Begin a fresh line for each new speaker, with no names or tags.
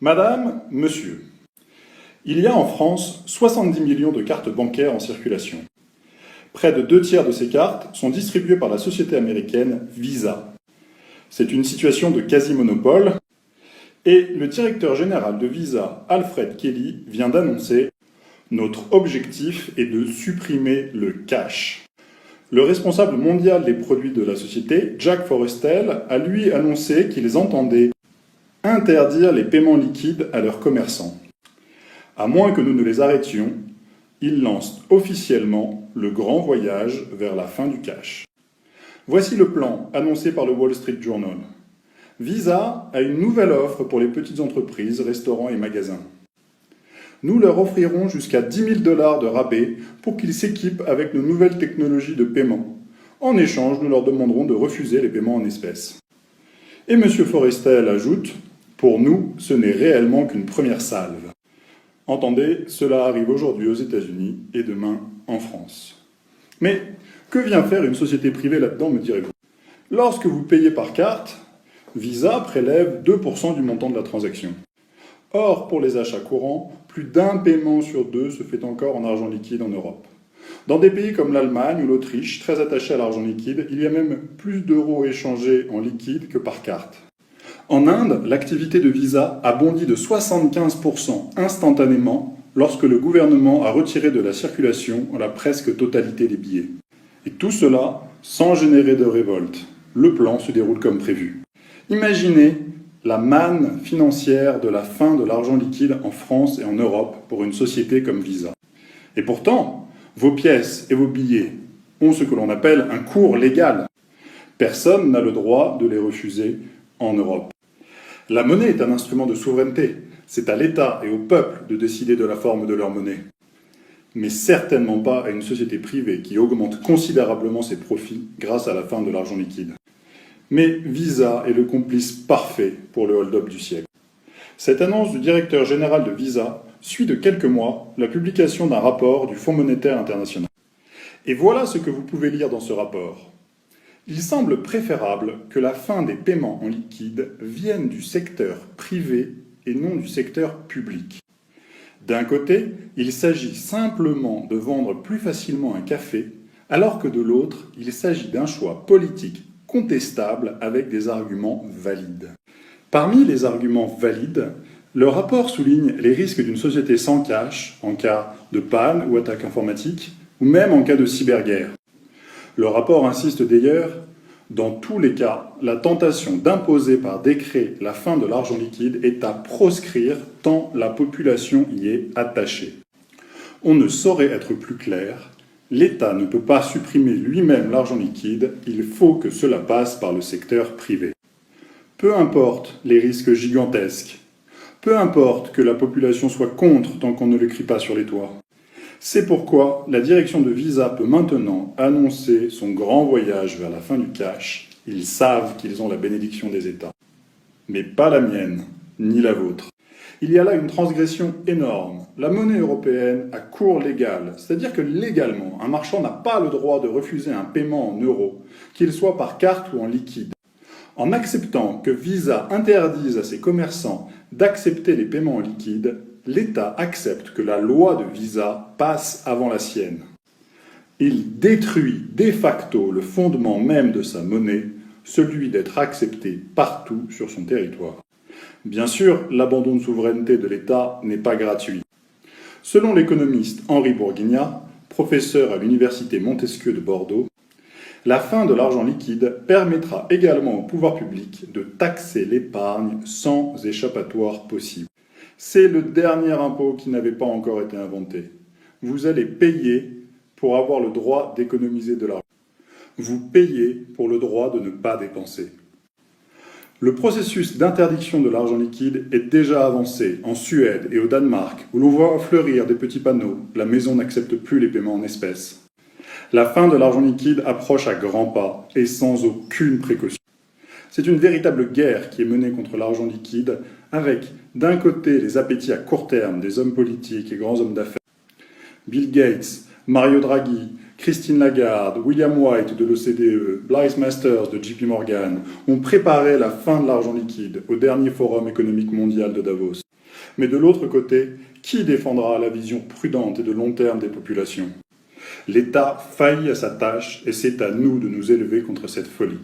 Madame, monsieur, il y a en France 70 millions de cartes bancaires en circulation. Près de 2 tiers de ces cartes sont distribuées par la société américaine Visa. C'est une situation de quasi-monopole et le directeur général de Visa, Alfred Kelly, vient d'annoncer « Notre objectif est de supprimer le cash ». Le responsable mondial des produits de la société, Jack Forestell, a lui annoncé qu'ils entendaient interdire les paiements liquides à leurs commerçants. À moins que nous ne les arrêtions, ils lancent officiellement le grand voyage vers la fin du cash. Voici le plan annoncé par le Wall Street Journal. Visa a une nouvelle offre pour les petites entreprises, restaurants et magasins. Nous leur offrirons jusqu'à 10 000 $ de rabais pour qu'ils s'équipent avec nos nouvelles technologies de paiement. En échange, nous leur demanderons de refuser les paiements en espèces. Et M. Forrestel ajoute « Pour nous, ce n'est réellement qu'une première salve ». Entendez, cela arrive aujourd'hui aux États-Unis et demain en France. Mais que vient faire une société privée là-dedans, me direz-vous? Lorsque vous payez par carte, Visa prélève 2% du montant de la transaction. Or, pour les achats courants, plus d'un paiement sur deux se fait encore en argent liquide en Europe. Dans des pays comme l'Allemagne ou l'Autriche, très attachés à l'argent liquide, il y a même plus d'euros échangés en liquide que par carte. En Inde, l'activité de Visa a bondi de 75% instantanément lorsque le gouvernement a retiré de la circulation la presque totalité des billets. Et tout cela sans générer de révolte. Le plan se déroule comme prévu. Imaginez la manne financière de la fin de l'argent liquide en France et en Europe pour une société comme Visa. Et pourtant, vos pièces et vos billets ont ce que l'on appelle un cours légal. Personne n'a le droit de les refuser en Europe. La monnaie est un instrument de souveraineté. C'est à l'État et au peuple de décider de la forme de leur monnaie. Mais certainement pas à une société privée qui augmente considérablement ses profits grâce à la fin de l'argent liquide. Mais Visa est le complice parfait pour le hold-up du siècle. Cette annonce du directeur général de Visa suit de quelques mois la publication d'un rapport du Fonds monétaire international. Et voilà ce que vous pouvez lire dans ce rapport. Il semble préférable que la fin des paiements en liquide vienne du secteur privé et non du secteur public. D'un côté, il s'agit simplement de vendre plus facilement un café, alors que de l'autre, il s'agit d'un choix politique contestable avec des arguments valides. Parmi les arguments valides, le rapport souligne les risques d'une société sans cash en cas de panne ou attaque informatique, ou même en cas de cyberguerre. Le rapport insiste d'ailleurs, dans tous les cas, la tentation d'imposer par décret la fin de l'argent liquide est à proscrire tant la population y est attachée. On ne saurait être plus clair, l'État ne peut pas supprimer lui-même l'argent liquide, il faut que cela passe par le secteur privé. Peu importe les risques gigantesques, peu importe que la population soit contre tant qu'on ne le crie pas sur les toits. C'est pourquoi la direction de Visa peut maintenant annoncer son grand voyage vers la fin du cash. Ils savent qu'ils ont la bénédiction des États. Mais pas la mienne, ni la vôtre. Il y a là une transgression énorme. La monnaie européenne a cours légal, c'est-à-dire que légalement, un marchand n'a pas le droit de refuser un paiement en euros, qu'il soit par carte ou en liquide. En acceptant que Visa interdise à ses commerçants d'accepter les paiements en liquide, l'État accepte que la loi de Visa passe avant la sienne. Il détruit de facto le fondement même de sa monnaie, celui d'être accepté partout sur son territoire. Bien sûr, l'abandon de souveraineté de l'État n'est pas gratuit. Selon l'économiste Henri Bourguignat, professeur à l'université Montesquieu de Bordeaux, la fin de l'argent liquide permettra également au pouvoir public de taxer l'épargne sans échappatoire possible. C'est le dernier impôt qui n'avait pas encore été inventé. Vous allez payer pour avoir le droit d'économiser de l'argent. Vous payez pour le droit de ne pas dépenser. Le processus d'interdiction de l'argent liquide est déjà avancé en Suède et au Danemark, où l'on voit fleurir des petits panneaux « La maison n'accepte plus les paiements en espèces ». La fin de l'argent liquide approche à grands pas et sans aucune précaution. C'est une véritable guerre qui est menée contre l'argent liquide avec, d'un côté, les appétits à court terme des hommes politiques et grands hommes d'affaires. Bill Gates, Mario Draghi, Christine Lagarde, William White de l'OCDE, Blythe Masters de JP Morgan ont préparé la fin de l'argent liquide au dernier forum économique mondial de Davos. Mais de l'autre côté, qui défendra la vision prudente et de long terme des populations? L'État faillit à sa tâche et c'est à nous de nous élever contre cette folie.